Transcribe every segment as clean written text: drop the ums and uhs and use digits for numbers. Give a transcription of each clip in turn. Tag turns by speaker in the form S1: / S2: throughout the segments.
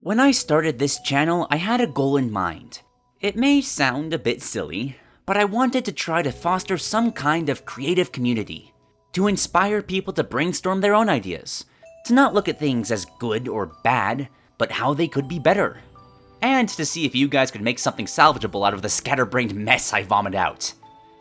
S1: When I started this channel, I had a goal in mind. It may sound a bit silly, but I wanted to try to foster some kind of creative community, to inspire people to brainstorm their own ideas, to not look at things as good or bad, but how they could be better, and to see if you guys could make something salvageable out of the scatterbrained mess I vomit out.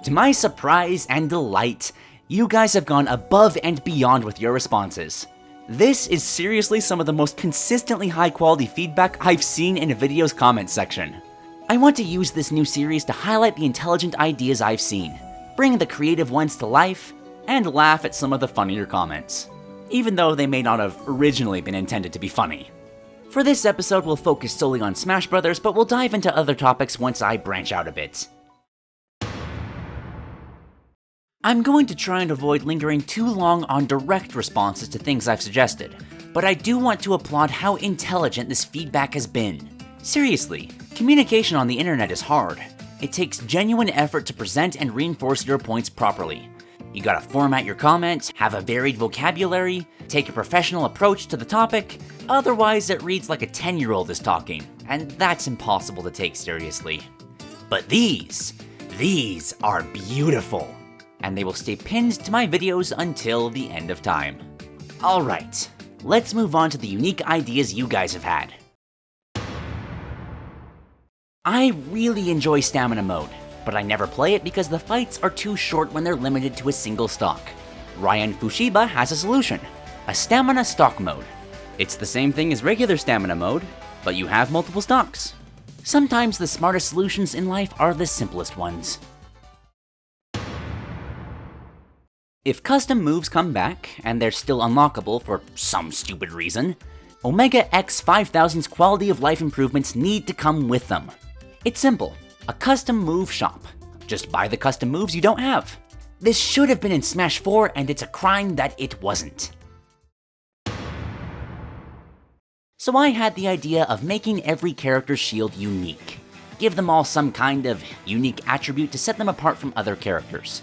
S1: To my surprise and delight, you guys have gone above and beyond with your responses. This is seriously some of the most consistently high quality feedback I've seen in a video's comments section. I want to use this new series to highlight the intelligent ideas I've seen, bring the creative ones to life, and laugh at some of the funnier comments, even though they may not have originally been intended to be funny. For this episode, we'll focus solely on Smash Brothers, but we'll dive into other topics once I branch out a bit. I'm going to try and avoid lingering too long on direct responses to things I've suggested, but I do want to applaud how intelligent this feedback has been. Seriously, communication on the internet is hard. It takes genuine effort to present and reinforce your points properly. You gotta format your comments, have a varied vocabulary, take a professional approach to the topic, otherwise it reads like a 10-year-old is talking, and that's impossible to take seriously. But these are beautiful, and they will stay pinned to my videos until the end of time. Alright, let's move on to the unique ideas you guys have had. I really enjoy Stamina Mode, but I never play it because the fights are too short when they're limited to a single stock. Ryan Fushiba has a solution, a Stamina Stock Mode. It's the same thing as regular Stamina Mode, but you have multiple stocks. Sometimes the smartest solutions in life are the simplest ones. If custom moves come back, and they're still unlockable for some stupid reason, Omega X 5000's quality of life improvements need to come with them. It's simple, a custom move shop. Just buy the custom moves you don't have. This should have been in Smash 4, and it's a crime that it wasn't. So I had the idea of making every character's shield unique. Give them all some kind of unique attribute to set them apart from other characters.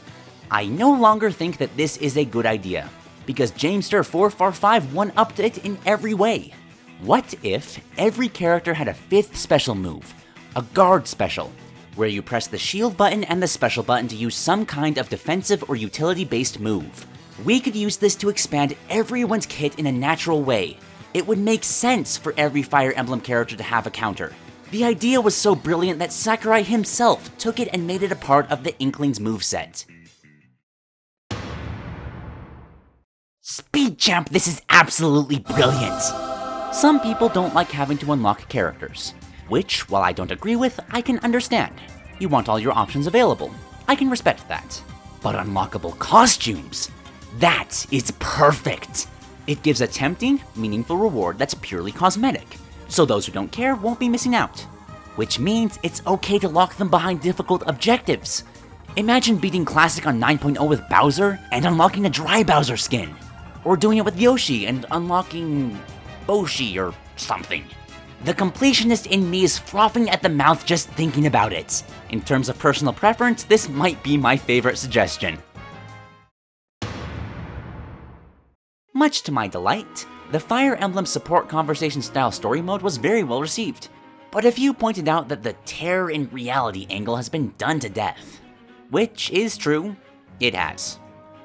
S1: I no longer think that this is a good idea, because Jamester 445 one-upped it in every way. What if every character had a 5th special move, a guard special, where you press the shield button and the special button to use some kind of defensive or utility-based move? We could use this to expand everyone's kit in a natural way. It would make sense for every Fire Emblem character to have a counter. The idea was so brilliant that Sakurai himself took it and made it a part of the Inkling's moveset. Speed Champ, this is absolutely brilliant! Some people don't like having to unlock characters, which, while I don't agree with, I can understand. You want all your options available. I can respect that. But unlockable costumes? That is perfect! It gives a tempting, meaningful reward that's purely cosmetic, so those who don't care won't be missing out. Which means it's okay to lock them behind difficult objectives. Imagine beating Classic on 9.0 with Bowser and unlocking a Dry Bowser skin. Or doing it with Yoshi and unlocking Boshi or something. The completionist in me is frothing at the mouth just thinking about it. In terms of personal preference, this might be my favorite suggestion. Much to my delight, the Fire Emblem support conversation style story mode was very well received, but a few pointed out that the terror in reality angle has been done to death. Which is true, it has.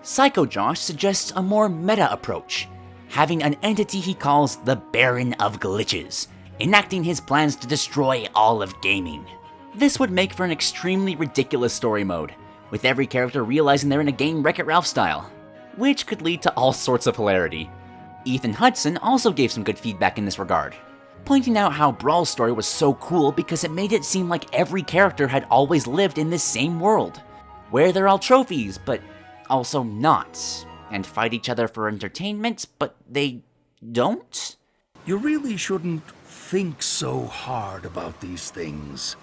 S1: Psycho Josh suggests a more meta approach, having an entity he calls the Baron of Glitches, enacting his plans to destroy all of gaming. This would make for an extremely ridiculous story mode, with every character realizing they're in a game Wreck-It Ralph style, which could lead to all sorts of hilarity. Ethan Hudson also gave some good feedback in this regard, pointing out how Brawl's story was so cool because it made it seem like every character had always lived in this same world, where they're all trophies, but also not, and fight each other for entertainment, but they don't?
S2: You really shouldn't think so hard about these things.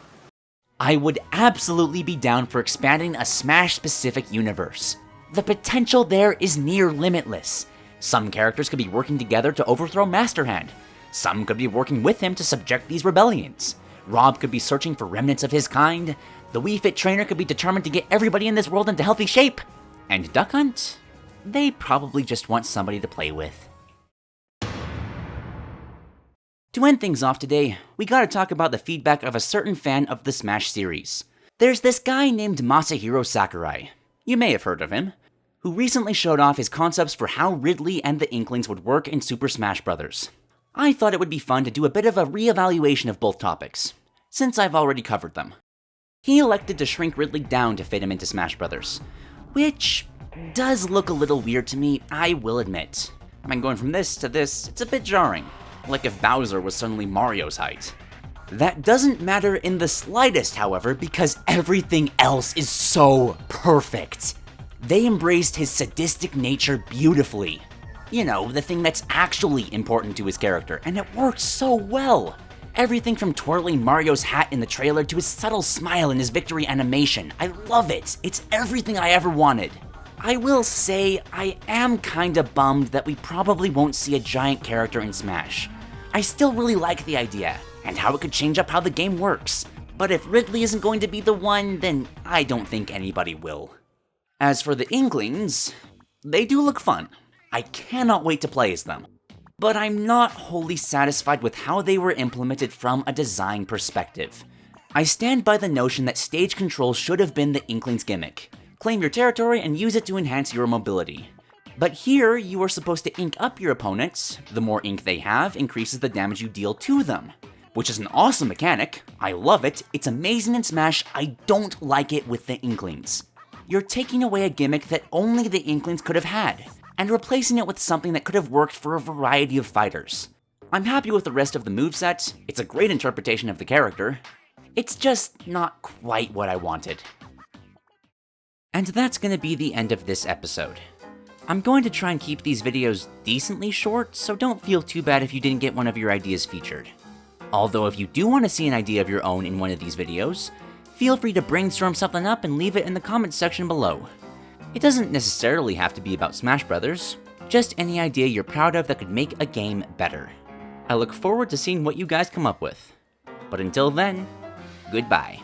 S1: I would absolutely be down for expanding a Smash-specific universe. The potential there is near limitless. Some characters could be working together to overthrow Master Hand. Some could be working with him to subject these rebellions. Rob could be searching for remnants of his kind. The Wii Fit trainer could be determined to get everybody in this world into healthy shape. And Duck Hunt? They probably just want somebody to play with. To end things off today, we gotta talk about the feedback of a certain fan of the Smash series. There's this guy named Masahiro Sakurai, you may have heard of him, who recently showed off his concepts for how Ridley and the Inklings would work in Super Smash Bros. I thought it would be fun to do a bit of a re-evaluation of both topics, since I've already covered them. He elected to shrink Ridley down to fit him into Smash Bros., which does look a little weird to me, I will admit. I mean, going from this to this, it's a bit jarring, like if Bowser was suddenly Mario's height. That doesn't matter in the slightest, however, because everything else is so perfect. They embraced his sadistic nature beautifully. You know, the thing that's actually important to his character, and it works so well. Everything from twirling Mario's hat in the trailer to his subtle smile in his victory animation. I love it. It's everything I ever wanted. I will say, I am kinda bummed that we probably won't see a giant character in Smash. I still really like the idea, and how it could change up how the game works. But if Ridley isn't going to be the one, then I don't think anybody will. As for the Inklings, they do look fun. I cannot wait to play as them. But I'm not wholly satisfied with how they were implemented from a design perspective. I stand by the notion that stage control should have been the Inkling's gimmick. Claim your territory and use it to enhance your mobility. But here, you are supposed to ink up your opponents. The more ink they have increases the damage you deal to them. Which is an awesome mechanic. I love it. It's amazing in Smash. I don't like it with the Inklings. You're taking away a gimmick that only the Inklings could have had, and replacing it with something that could have worked for a variety of fighters. I'm happy with the rest of the moveset, it's a great interpretation of the character. It's just not quite what I wanted. And that's gonna be the end of this episode. I'm going to try and keep these videos decently short, so don't feel too bad if you didn't get one of your ideas featured. Although if you do want to see an idea of your own in one of these videos, feel free to brainstorm something up and leave it in the comments section below. It doesn't necessarily have to be about Smash Brothers, just any idea you're proud of that could make a game better. I look forward to seeing what you guys come up with. But until then, goodbye.